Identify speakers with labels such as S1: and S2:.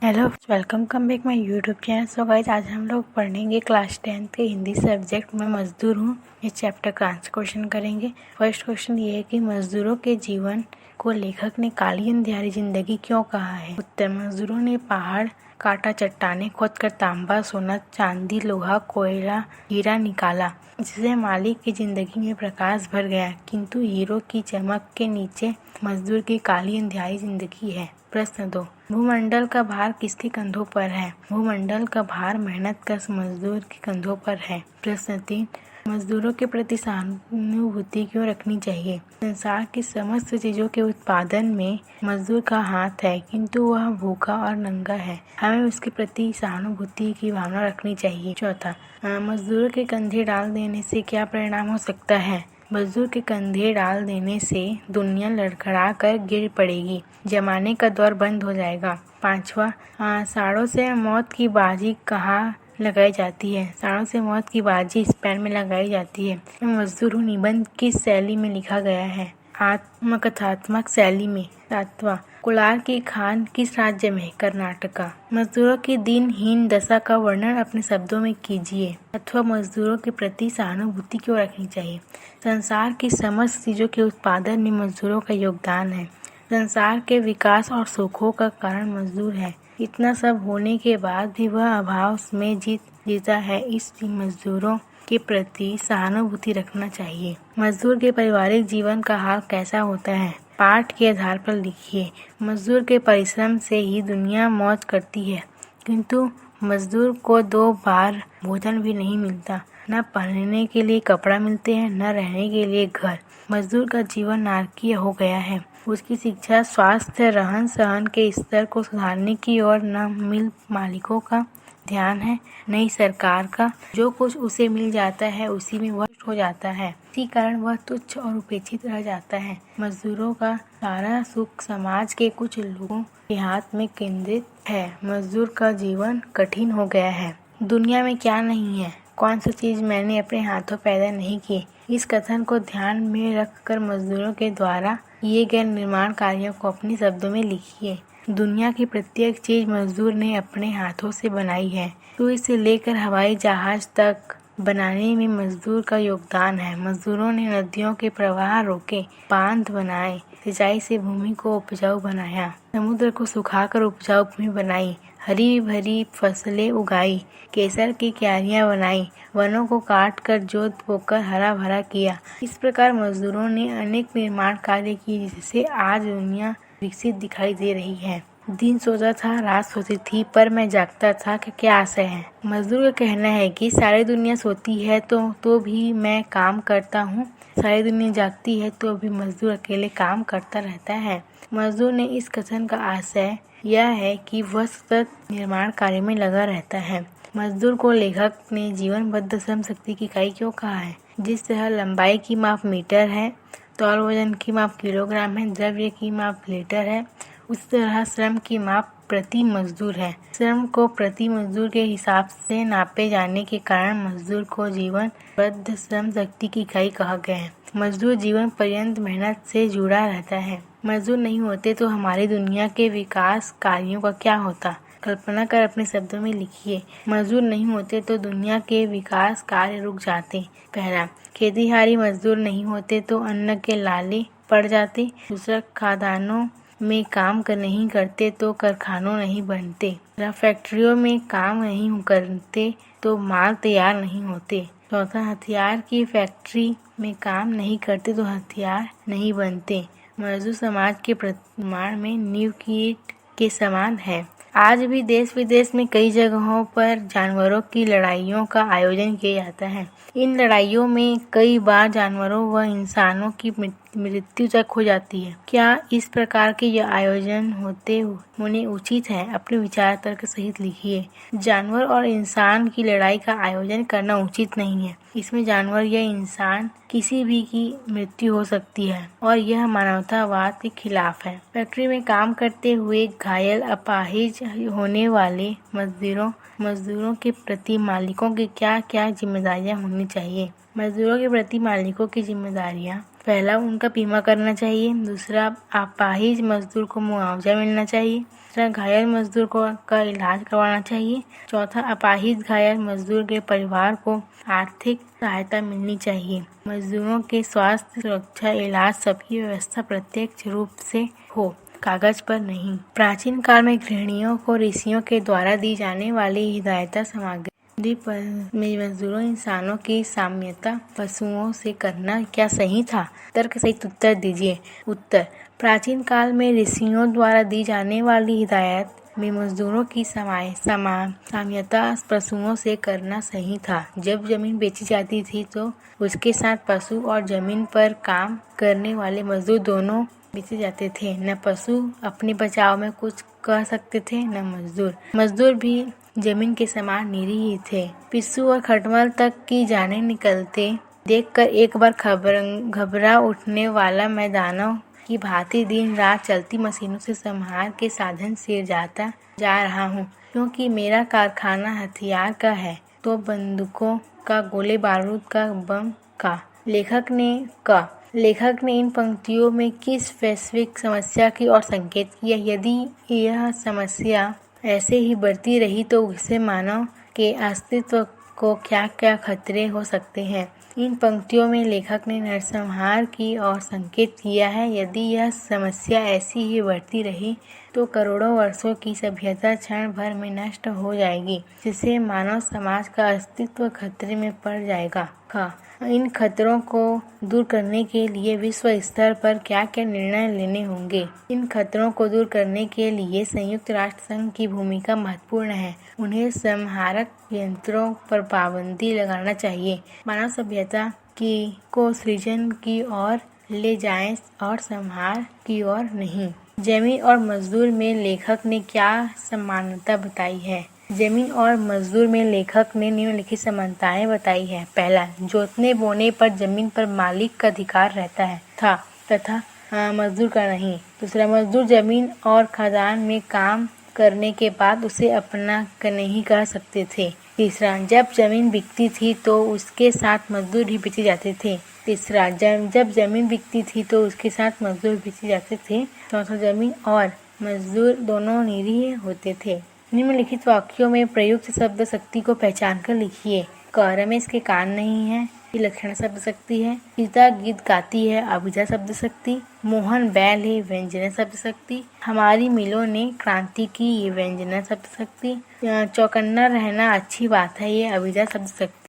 S1: Hello, welcome come back my YouTube channel. So guys, आज हम लोग पढ़ेंगे क्लास 10 के हिंदी सब्जेक्ट में मजदूर हूँ। इस चैप्टर का आंसर क्वेश्चन करेंगे। फर्स्ट क्वेश्चन ये है कि मजदूरों के जीवन को लेखक ने काली अंधियारी जिंदगी क्यों कहा है। उत्तर, मजदूरों ने पहाड़ काटा, चट्टानें खोदकर तांबा, सोना, चांदी, लोहा, कोयला, हीरा निकाला, जिससे मालिक की जिंदगी में प्रकाश भर गया, किंतु हीरो की चमक के नीचे मजदूर की काली अंधियारी जिंदगी है। प्रश्न 2, भूमंडल का भार किसके कंधों पर है। भूमंडल का भार मेहनत कश मजदूर के कंधों पर है। प्रश्न 3, मजदूरों के प्रति सहानुभूति क्यों रखनी चाहिए। संसार की समस्त चीजों के उत्पादन में मजदूर का हाथ है, किंतु वह भूखा और नंगा है, हमें उसके प्रति सहानुभूति की भावना रखनी चाहिए। चौथा, मजदूरों के कंधे डाल देने से क्या परिणाम हो सकता है। मजदूर के कंधे डाल देने से दुनिया लड़खड़ा कर गिर पड़ेगी, जमाने का दौर बंद हो जाएगा। पांचवा, साड़ों से मौत की बाजी कहाँ लगाई जाती है। साड़ों से मौत की बाजी स्पेन में लगाई जाती है। मजदूर निबंध किस शैली में लिखा गया है। आत्मकथात्मक शैली में। सातवां, कोलार की खान किस राज्य में। कर्नाटका। मजदूरों की दिनहीन दशा का वर्णन अपने शब्दों में कीजिए। अथवा मजदूरों के प्रति सहानुभूति क्यों रखनी चाहिए। संसार की समस्त चीजों के उत्पादन में मजदूरों का योगदान है। संसार के विकास और सुखों का कारण मजदूर है। इतना सब होने के बाद भी वह अभाव में जीता है, इसलिए मजदूरों के प्रति सहानुभूति रखना चाहिए। मजदूर के पारिवारिक जीवन का हाल कैसा होता है। पाठ के आधार पर लिखिए। मजदूर के परिश्रम से ही दुनिया मौज करती है, किंतु मजदूर को 2 बार भोजन भी नहीं मिलता। न पहनने के लिए कपड़ा मिलते हैं, न रहने के लिए घर। मजदूर का जीवन नारकीय हो गया है। उसकी शिक्षा, स्वास्थ्य, रहन सहन के स्तर को सुधारने की ओर न मिल मालिकों का ध्यान है, नहीं सरकार का। जो कुछ उसे मिल जाता है उसी में वह हो जाता है, इसी कारण वह तुच्छ और उपेक्षित रह जाता है। मजदूरों का सारा सुख समाज के कुछ लोगों के हाथ में केंद्रित है। मजदूर का जीवन कठिन हो गया है। दुनिया में क्या नहीं है, कौन सी चीज मैंने अपने हाथों पैदा नहीं की। इस कथन को ध्यान में रखकर मजदूरों के द्वारा किए गए निर्माण कार्यों को अपने शब्दों में लिखिए। दुनिया की प्रत्येक चीज मजदूर ने अपने हाथों से बनाई है। सुई से लेकर हवाई जहाज तक बनाने में मजदूर का योगदान है। मजदूरों ने नदियों के प्रवाह रोके, बांध बनाए, सिंचाई से भूमि को उपजाऊ बनाया, समुद्र को सुखाकर उपजाऊ भूमि बनाई, हरी भरी फसलें उगाई, केसर की क्यारियां बनाई, वनों को काट कर जोत बोकर हरा भरा किया। इस प्रकार मजदूरों ने अनेक निर्माण कार्य किए, जिससे आज दुनिया विकसित दिखाई दे रही है। दिन सोता था, रात सोती थी, पर मैं जागता था कि क्या आशय है। मजदूर का कहना है कि सारी दुनिया सोती है तो भी मैं काम करता हूँ, सारी दुनिया जागती है तो भी मजदूर अकेले काम करता रहता है। मजदूर ने इस कथन का आशय यह है कि वह सतत निर्माण कार्य में लगा रहता है। मजदूर को लेखक ने जीवनबद्ध श्रम शक्ति की इकाई क्यों कहा है। जिस तरह लंबाई की माप मीटर है, तौल वजन की माप किलोग्राम है, द्रव्य की माप लीटर है, उस तरह श्रम की माप प्रति मजदूर है। श्रम को प्रति मजदूर के हिसाब से नापे जाने के कारण मजदूर को जीवनबद्ध श्रम शक्ति की इकाई कहा गया है। मजदूर जीवन पर्यंत मेहनत से जुड़ा रहता है। मजदूर नहीं होते तो हमारी दुनिया के विकास कार्यों का क्या होता। कल्पना कर अपने शब्दों में लिखिए। मजदूर नहीं होते तो दुनिया के विकास कार्य रुक जाते। पहला, खेतीहारी मजदूर नहीं होते तो अन्न के लाले पड़ जाते। दूसरा, खादानों में काम नहीं करते तो कारखानों नहीं बनते। फैक्ट्रियों में काम नहीं करते तो माल तैयार नहीं होते। चौथा, हथियार की फैक्ट्री में काम नहीं करते तो हथियार नहीं बनते। मजदूर समाज के निर्माण में नींव की ईंट के समान है। आज भी देश विदेश में कई जगहों पर जानवरों की लड़ाइयों का आयोजन किया जाता है। इन लड़ाइयों में कई बार जानवरों व इंसानों की मृत्यु तक हो जाती है। क्या इस प्रकार के यह आयोजन होने उचित है। अपने विचार तर्क सहित लिखिए। जानवर और इंसान की लड़ाई का आयोजन करना उचित नहीं है। इसमें जानवर या इंसान किसी भी की मृत्यु हो सकती है और यह मानवतावाद के खिलाफ है। फैक्ट्री में काम करते हुए घायल अपाहिज होने वाले मजदूरों के प्रति मालिकों की क्या क्या जिम्मेदारियां होनी चाहिए। मजदूरों के प्रति मालिकों की जिम्मेदारियां पहला, उनका बीमा करना चाहिए। दूसरा, अपाहिज मजदूर को मुआवजा मिलना चाहिए। तीसरा, घायल मजदूर का इलाज करवाना चाहिए। चौथा, अपाहिज घायल मजदूर के परिवार को आर्थिक सहायता मिलनी चाहिए। मजदूरों के स्वास्थ्य, सुरक्षा, इलाज सबकी व्यवस्था प्रत्यक्ष रूप से हो, कागज पर नहीं। प्राचीन काल में गृहिणियों को ऋषियों के द्वारा दी जाने वाली हिदायत सामग्री में मजदूरों इंसानों की साम्यता पशुओं से करना क्या सही था? तर्क सहित उत्तर दीजिए। उत्तर, प्राचीन काल में ऋषियों द्वारा दी जाने वाली हिदायत में मजदूरों की साम्यता पशुओं से करना सही था। जब जमीन बेची जाती थी तो उसके साथ पशु और जमीन पर काम करने वाले मजदूर दोनों बेचे जाते थे। न पशु अपने बचाव में कुछ कह सकते थे, न मजदूर भी जमीन के समान निरीह ही थे। पिस्सू और खटमल तक की जाने निकलते देखकर एक बार घबरा उठने वाला मैदानों की भांति दिन रात चलती मशीनों से संहार के साधन से जाता जा रहा हूँ, क्योंकि मेरा कारखाना हथियार का है तो बंदूकों का, गोले बारूद का, बम का। लेखक ने इन पंक्तियों में किस वैश्विक समस्या की ओर संकेत किया? यदि यह समस्या ऐसे ही बढ़ती रही तो उससे मानव के अस्तित्व को क्या क्या खतरे हो सकते हैं? इन पंक्तियों में लेखक ने नरसंहार की ओर संकेत किया है। यदि यह समस्या ऐसी ही बढ़ती रही तो करोड़ों वर्षों की सभ्यता क्षण भर में नष्ट हो जाएगी, जिससे मानव समाज का अस्तित्व खतरे में पड़ जाएगा। इन खतरों को दूर करने के लिए विश्व स्तर पर क्या क्या निर्णय लेने होंगे? इन खतरों को दूर करने के लिए संयुक्त राष्ट्र संघ की भूमिका महत्वपूर्ण है। उन्हें संहारक यंत्रों पर पाबंदी लगाना चाहिए। मानव सभ्यता को सृजन की ओर ले जाएं और संहार की ओर नहीं। जमीन और मजदूर में लेखक ने क्या समानता बताई है? जमीन और मजदूर में लेखक ने निम्नलिखित समानताएं बताई है। पहला, जोतने बोने पर जमीन पर मालिक का अधिकार रहता है तथा मजदूर का नहीं। दूसरा, मजदूर जमीन और खदान में काम करने के बाद उसे अपना नहीं कह सकते थे। तीसरा, जब जमीन बिकती थी तो उसके साथ मजदूर भी बेचे जाते थे। तीसरा, जब जमीन बिकती थी तो उसके साथ मजदूर बेचे जाते थे। चौथा, जमीन और मजदूर दोनों निरीह होते थे। निम्नलिखित वाक्यों में प्रयुक्त शब्द शक्ति को पहचान कर लिखिए। रमेश के कान नहीं है, ये लक्षण शब्द शक्ति है। सीता गीत गाती है, अभिधा शब्द शक्ति। मोहन बैल है, व्यंजना शब्द शक्ति। हमारी मिलों ने क्रांति की, ये व्यंजना शब्द शक्ति। चौकन्ना रहना अच्छी बात है, ये अभिधा शब्द शक्ति।